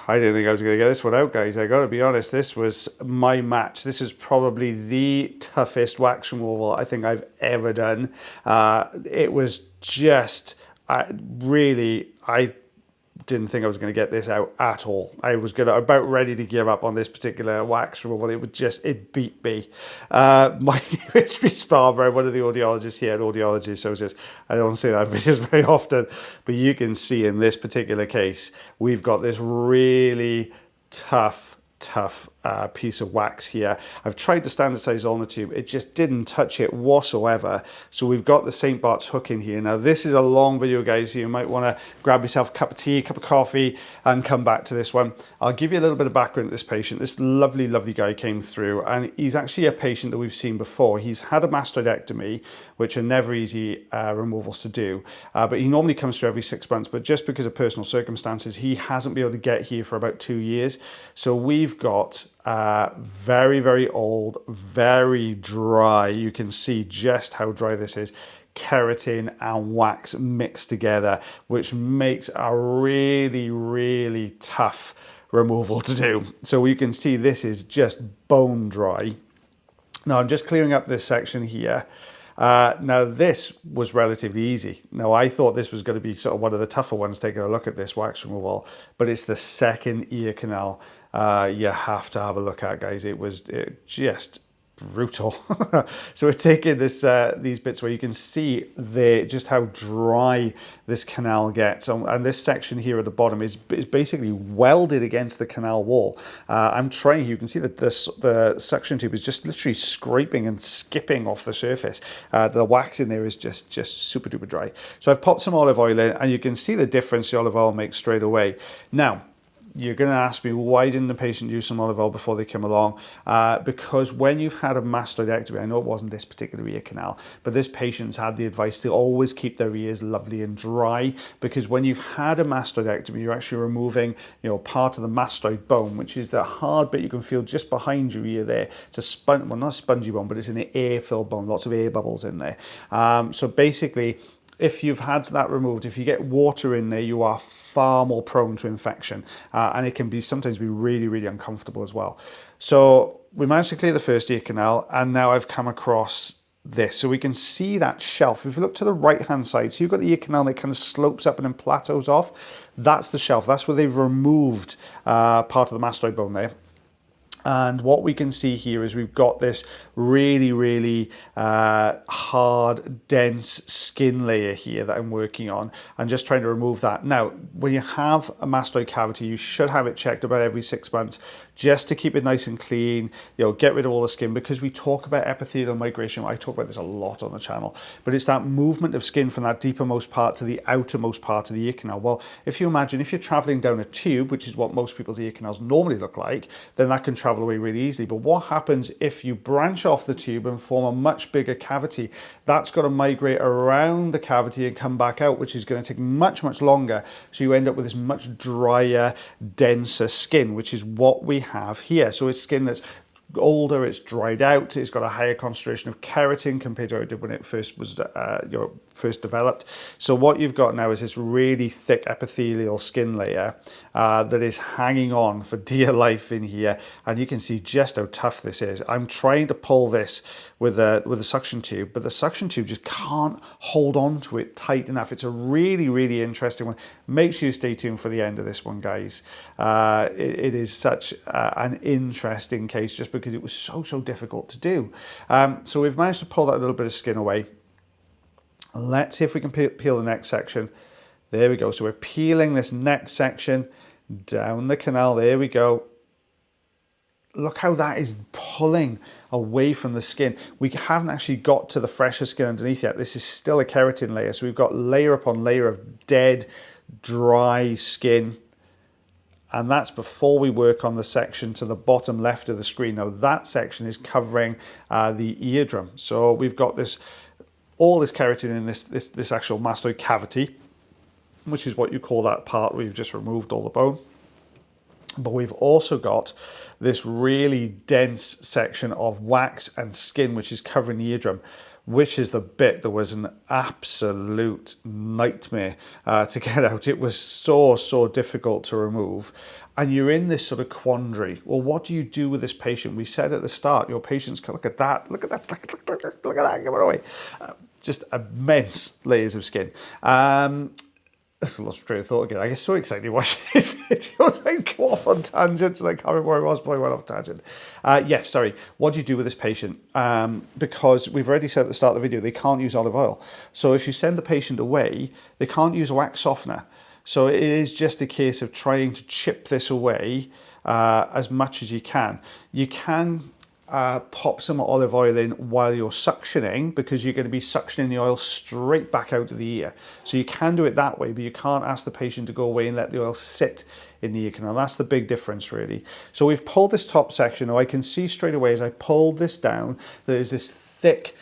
I didn't think I was going to get this one out, guys. I got to be honest, this was my match. This is probably the toughest wax removal I think I've ever done. It was just really, I didn't think I was going to get this out at all. I was about ready to give up on this particular wax removal. It beat me. My name is Rhys Barber. I'm one of the audiologists here at Audiology Associates. I don't say that in videos very often, but you can see in this particular case, we've got this really tough piece of wax here. I've tried to standardize on the tube. It just didn't touch it whatsoever. So we've got the St. Bart's hook in here. Now this is a long video, guys, so you might want to grab yourself a cup of tea, a cup of coffee, and come back to this one. I'll give you a little bit of background to this patient. This lovely guy came through, and he's actually a patient that we've seen before. He's had a mastoidectomy, which are never easy removals to do, but he normally comes through every 6 months, but just because of personal circumstances, he hasn't been able to get here for about 2 years. So we've got very old, very dry. You can see just how dry this is. Keratin and wax mixed together, which makes a really tough removal to do. So you can see this is just bone dry. Now I'm just clearing up this section here. Now this was relatively easy. Now I thought this was going to be sort of one of the tougher ones, taking a look at this wax removal, but it's the second ear canal you have to have a look at, guys. It just brutal. So we're taking these bits where you can see just how dry this canal gets, and this section here at the bottom is basically welded against the canal wall. I'm trying, you can see that the suction tube is just literally scraping and skipping off the surface. The wax in there is just super duper dry. So I've popped some olive oil in, and you can see the difference the olive oil makes straight away. Now you're going to ask me, why didn't the patient use some olive oil before they come along? Because when you've had a mastoidectomy, I know it wasn't this particular ear canal, but this patient's had the advice to always keep their ears lovely and dry, because when you've had a mastoidectomy, you're actually removing, part of the mastoid bone, which is the hard bit you can feel just behind your ear there. It's well, not a spongy bone, but it's an air-filled bone, lots of air bubbles in there. So basically, if you've had that removed, if you get water in there, you are far more prone to infection, and it can sometimes be really uncomfortable as well. So we managed to clear the first ear canal, and now I've come across this. So we can see that shelf. If you look to the right hand side, so you've got the ear canal that kind of slopes up and then plateaus off. That's the shelf. That's where they've removed part of the mastoid bone there. And what we can see here is we've got this really hard, dense skin layer here that I'm working on, and just trying to remove that. Now, when you have a mastoid cavity, you should have it checked about every 6 months, just to keep it nice and clean, get rid of all the skin, because we talk about epithelial migration. I talk about this a lot on the channel, but it's that movement of skin from that deepermost part to the outermost part of the ear canal. Well, if you imagine, if you're traveling down a tube, which is what most people's ear canals normally look like, then that can travel away really easily. But what happens if you branch off the tube and form a much bigger cavity? That's got to migrate around the cavity and come back out, which is going to take much longer. So you end up with this much drier, denser skin, which is what we have here. So it's skin that's older, it's dried out, it's got a higher concentration of keratin compared to how it did when it first was first developed. So what you've got now is this really thick epithelial skin layer that is hanging on for dear life in here, and you can see just how tough this is. I'm trying to pull this with a suction tube, but the suction tube just can't hold on to it tight enough. It's a really interesting one. Make sure you stay tuned for the end of this one, guys. It is such an interesting case, just because it was so difficult to do. So we've managed to pull that little bit of skin away. Let's see if we can peel the next section. There we go. So we're peeling this next section down the canal. There we go. Look how that is pulling away from the skin. We haven't actually got to the fresher skin underneath yet. This is still a keratin layer. So we've got layer upon layer of dead, dry skin. And that's before we work on the section to the bottom left of the screen. Now that section is covering the eardrum. So we've got all this keratin in this actual mastoid cavity, which is what you call that part where you've just removed all the bone. But we've also got this really dense section of wax and skin, which is covering the eardrum. which is the bit that was an absolute nightmare to get out. It was so difficult to remove. And you're in this sort of quandary. Well, what do you do with this patient? We said at the start, your patients can look at that, look at that, look at that, give it away. Just immense layers of skin. I lost train of thought again. I get so excited watching these videos. I go off on tangents and I can't remember where I was, but I went off tangent. Yes, sorry. What do you do with this patient? Because we've already said at the start of the video, they can't use olive oil. So if you send the patient away, they can't use a wax softener. So it is just a case of trying to chip this away as much as you can. You can pop some olive oil in while you're suctioning, because you're going to be suctioning the oil straight back out of the ear. So you can do it that way, but you can't ask the patient to go away and let the oil sit in the ear canal. That's the big difference, really. So we've pulled this top section. Now I can see straight away as I pulled this down, there's this thick,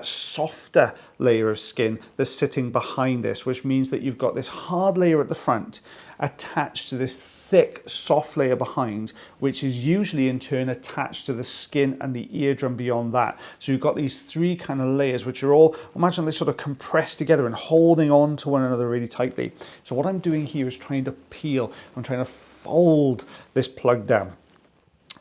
softer layer of skin that's sitting behind this, which means that you've got this hard layer at the front attached to this thick, soft layer behind, which is usually in turn attached to the skin and the eardrum beyond that. So you've got these three kind of layers, which are all, imagine they sort of compressed together and holding on to one another really tightly. So what I'm doing here is trying to peel. I'm trying to fold this plug down.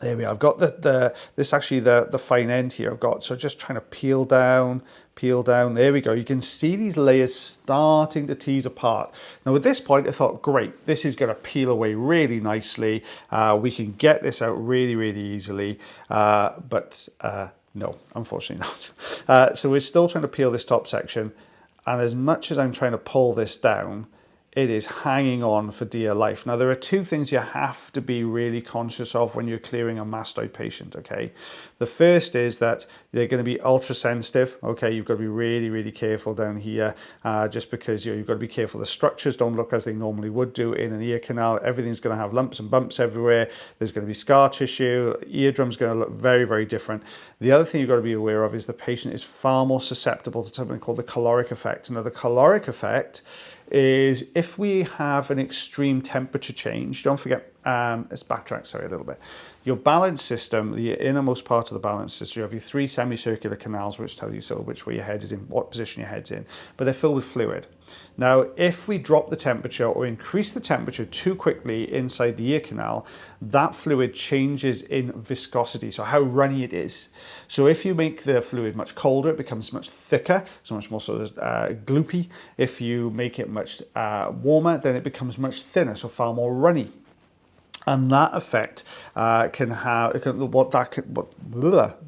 There we are. I've got this actually the fine end here I've got. So just trying to peel down. There we go. You can see these layers starting to tease apart. Now at this point I thought, great, this is going to peel away really nicely. We can get this out really easily. But no, unfortunately not. So we're still trying to peel this top section. And as much as I'm trying to pull this down, it is hanging on for dear life. Now, there are two things you have to be really conscious of when you're clearing a mastoid patient, okay? The first is that they're going to be ultra sensitive, okay? You've got to be really careful down here, just because you've got to be careful the structures don't look as they normally would do in an ear canal. Everything's going to have lumps and bumps everywhere. There's going to be scar tissue. Eardrum's going to look very different. The other thing you've got to be aware of is the patient is far more susceptible to something called the caloric effect. Now, the caloric effect is if we have an extreme temperature change, don't forget, let's backtrack, sorry, a little bit. Your balance system, the innermost part of the balance system, you have your three semicircular canals, which tell you so which way your head is in, what position your head's in, but they're filled with fluid. Now, if we drop the temperature or increase the temperature too quickly inside the ear canal, that fluid changes in viscosity, so how runny it is. So if you make the fluid much colder, it becomes much thicker, so much more sort of gloopy. If you make it much warmer, then it becomes much thinner, so far more runny. And that effect the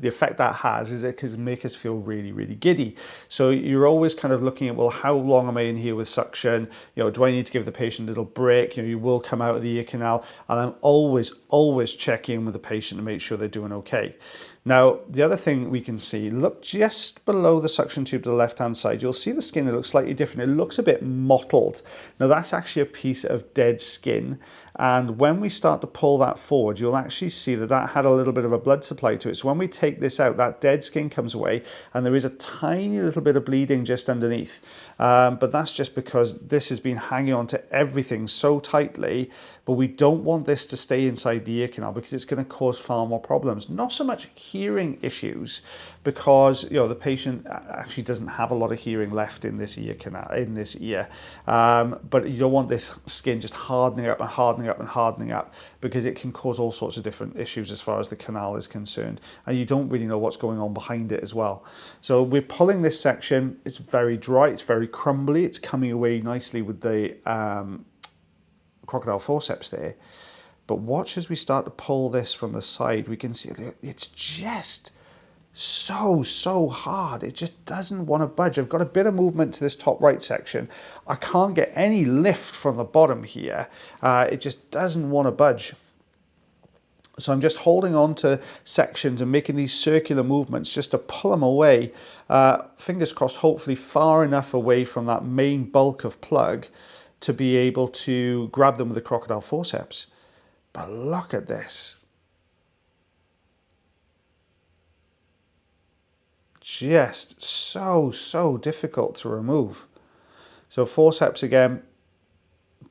effect that has is it can make us feel really giddy. So you're always kind of looking at, well, how long am I in here with suction? You know, do I need to give the patient a little break? You know, you will come out of the ear canal, and I'm always checking in with the patient to make sure they're doing okay. Now, the other thing we can see, look just below the suction tube to the left-hand side, you'll see the skin, it looks slightly different. It looks a bit mottled. Now, that's actually a piece of dead skin. And when we start to pull that forward, you'll actually see that that had a little bit of a blood supply to it. So when we take this out, that dead skin comes away, and there is a tiny little bit of bleeding just underneath. But that's just because this has been hanging on to everything so tightly. But we don't want this to stay inside the ear canal because it's going to cause far more problems. Not so much hearing issues, because the patient actually doesn't have a lot of hearing left in this ear canal, in this ear. But you don't want this skin just hardening up, because it can cause all sorts of different issues as far as the canal is concerned, and you don't really know what's going on behind it as well. So we're pulling this section. It's very dry, it's very crumbly, it's coming away nicely with the crocodile forceps there. But watch as we start to pull this from the side, we can see it's just so hard. It just doesn't want to budge. I've got a bit of movement to this top right section. I can't get any lift from the bottom here. It just doesn't want to budge. So I'm just holding on to sections and making these circular movements just to pull them away. Fingers crossed, hopefully far enough away from that main bulk of plug to be able to grab them with the crocodile forceps. But look at this. Just so difficult to remove. So forceps again,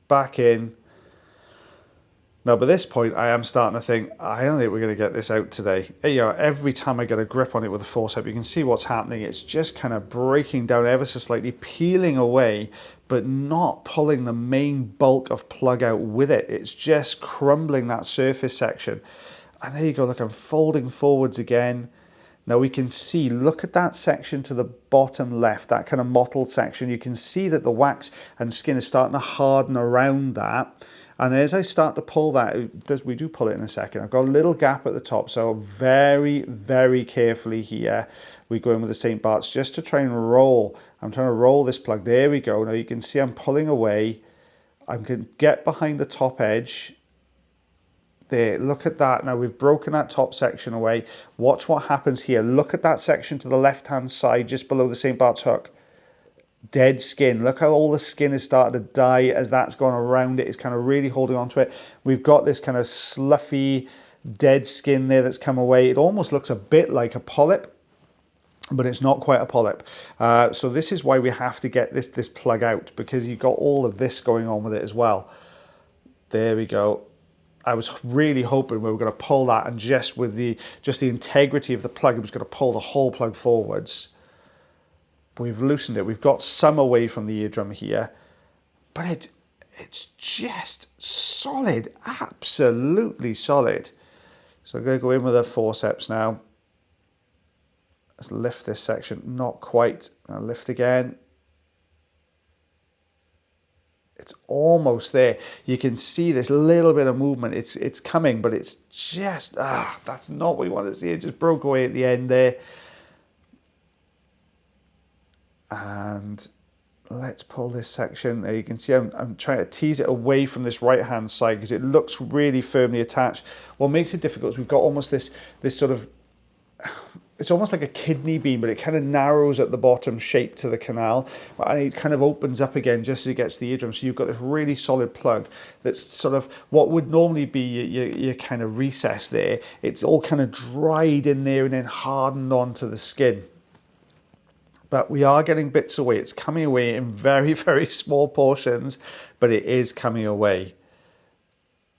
back in. Now, by this point, I am starting to think, I don't think we're going to get this out today. You know, every time I get a grip on it with a forceps, you can see what's happening. It's just kind of breaking down ever so slightly, peeling away, but not pulling the main bulk of plug out with it. It's just crumbling that surface section. And there you go, look, I'm folding forwards again. Now we can see, look at that section to the bottom left, that kind of mottled section. You can see that the wax and skin is starting to harden around that. And as I start to pull that, we do pull it in a second, I've got a little gap at the top. So very, very carefully here, we go in with the St. Bart's just to try and roll. I'm trying to roll this plug. There we go. Now you can see I'm pulling away. I can get behind the top edge. There, look at that. Now we've broken that top section away. Watch what happens here. Look at that section to the left-hand side, just below the St. Bart's hook. Dead skin. Look how all the skin is starting to die as that's gone around it. It's kind of really holding on to it. We've got this kind of sluffy, dead skin there that's come away. It almost looks a bit like a polyp, but it's not quite a polyp. So this is why we have to get this plug out, because you've got all of this going on with it as well. There we go. I was really hoping we were going to pull that, and just with the integrity of the plug, it was going to pull the whole plug forwards. But we've loosened it. We've got some away from the eardrum here, but it's just solid, absolutely solid. So I'm going to go in with a forceps now. Let's lift this section. Not quite. I'll lift again. It's almost there. You can see this little bit of movement. It's coming, but it's just, that's not what we want to see. It just broke away at the end there. And let's pull this section. There you can see I'm trying to tease it away from this right-hand side because it looks really firmly attached. What makes it difficult is we've got almost this sort of, it's almost like a kidney bean, but it kind of narrows at the bottom shape to the canal, and it kind of opens up again just as it gets to the eardrum. So you've got this really solid plug that's sort of what would normally be your kind of recess there. It's all kind of dried in there and then hardened onto the skin. But we are getting bits away. It's coming away in very, very small portions, but it is coming away.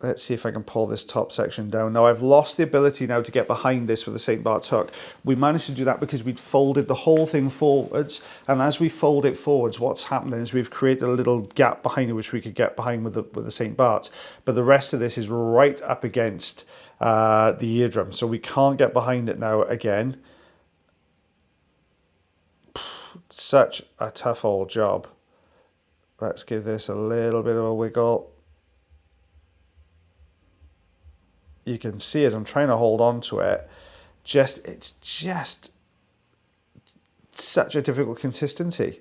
Let's see if I can pull this top section down. Now I've lost the ability now to get behind this with the St. Bart's hook. We managed to do that because we'd folded the whole thing forwards. And as we fold it forwards, what's happening is we've created a little gap behind it, which we could get behind with the St. Bart's. But the rest of this is right up against the eardrum. So we can't get behind it now again. Such a tough old job. Let's give this a little bit of a wiggle. You can see as I'm trying to hold on to it, it's just such a difficult consistency.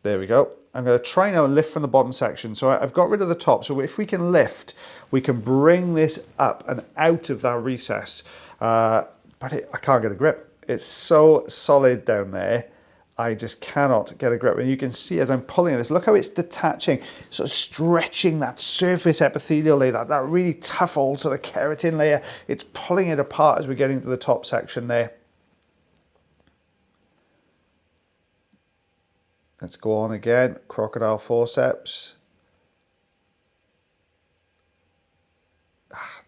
There we go. I'm going to try now and lift from the bottom section. So I've got rid of the top. So if we can lift, we can bring this up and out of that recess. But I can't get a grip. It's so solid down there. I just cannot get a grip. And you can see as I'm pulling this, look how it's detaching, sort of stretching that surface epithelial layer, that really tough old sort of keratin layer. It's pulling it apart as we're getting to the top section there. Let's go on again, crocodile forceps.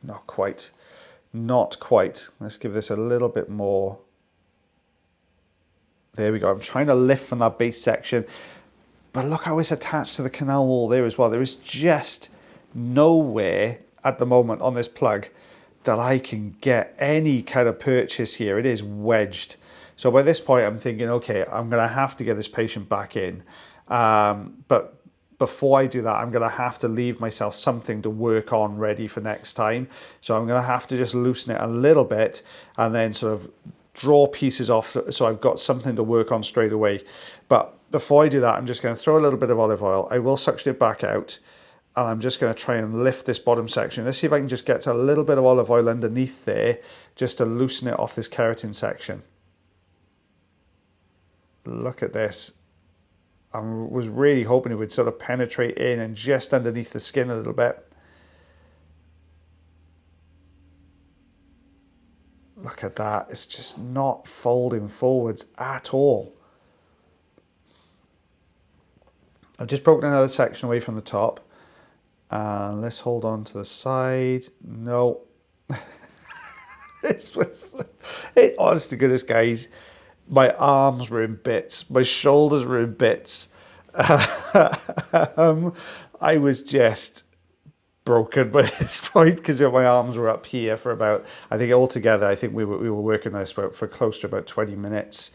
Not quite, not quite. Let's give this a little bit more. There we go. I'm trying to lift from that base section, but look how it's attached to the canal wall there as well. There is just nowhere at the moment on this plug that I can get any kind of purchase here. It is wedged. So by this point, I'm thinking, okay, I'm going to have to get this patient back in. But before I do that, I'm going to have to leave myself something to work on ready for next time. So I'm going to have to just loosen it a little bit and then sort of draw pieces off so I've got something to work on straight away. But before I do that, I'm just going to throw a little bit of olive oil. I will suction it back out, and I'm just going to try and lift this bottom section. Let's see if I can just get a little bit of olive oil underneath there just to loosen it off this keratin section. Look at this. I was really hoping it would sort of penetrate in and just underneath the skin a little bit. Look at that, it's just not folding forwards at all. I've just broken another section away from the top. And let's hold on to the side. No. This was, honest to goodness, guys, my arms were in bits. My shoulders were in bits. I was just broken by this point because my arms were up here for about, I think altogether, I think we were working this for close to about 20 minutes,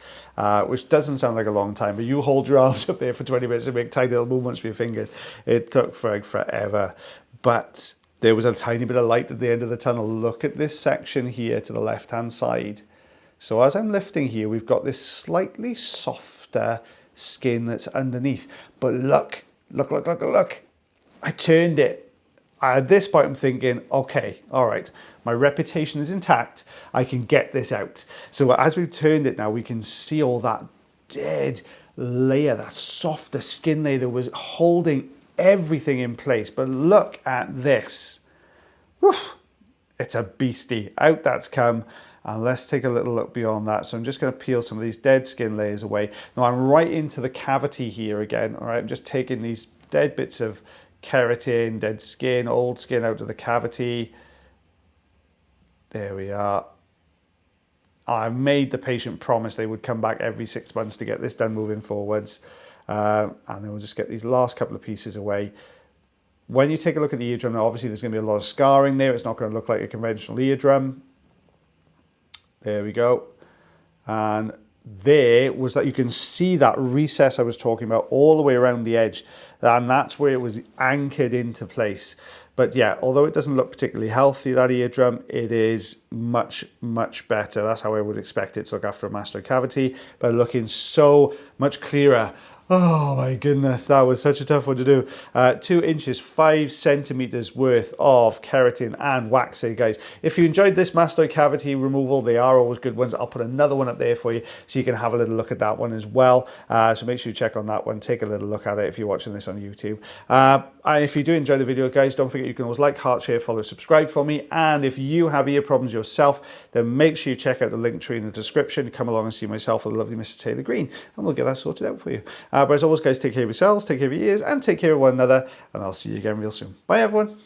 which doesn't sound like a long time, but you hold your arms up there for 20 minutes and make tiny little movements with your fingers. It took forever, but there was a tiny bit of light at the end of the tunnel. Look at this section here to the left-hand side. So as I'm lifting here, we've got this slightly softer skin that's underneath. But look. I turned it. At this point, I'm thinking, okay, all right, my reputation is intact. I can get this out. So as we've turned it now, we can see all that dead layer, that softer skin layer that was holding everything in place. But look at this. Whew. It's a beastie. Out that's come. And let's take a little look beyond that. So I'm just going to peel some of these dead skin layers away. Now I'm right into the cavity here again. All right, I'm just taking these dead bits of keratin, dead skin, old skin out of the cavity. There we are. I made the patient promise they would come back every 6 months to get this done moving forwards. And then we'll just get these last couple of pieces away. When you take a look at the eardrum, now obviously there's going to be a lot of scarring there. It's not going to look like a conventional eardrum. There we go. And there was that, you can see that recess I was talking about all the way around the edge. And that's where it was anchored into place. But yeah, although it doesn't look particularly healthy, that eardrum, it is much, much better. That's how I would expect it to look after a mastoid cavity, but looking so much clearer. Oh my goodness, that was such a tough one to do. 2 inches, 5 centimeters worth of keratin and wax here, guys. If you enjoyed this mastoid cavity removal, they are always good ones. I'll put another one up there for you so you can have a little look at that one as well. So make sure you check on that one. Take a little look at it if you're watching this on YouTube. And if you do enjoy the video, guys, don't forget you can always like, heart, share, follow, subscribe for me. And if you have ear problems yourself, then make sure you check out the link tree in the description. Come along and see myself or the lovely Mr. Taylor Green, and we'll get that sorted out for you. But as always, guys, take care of yourselves, take care of your ears, and take care of one another. And I'll see you again real soon. Bye, everyone.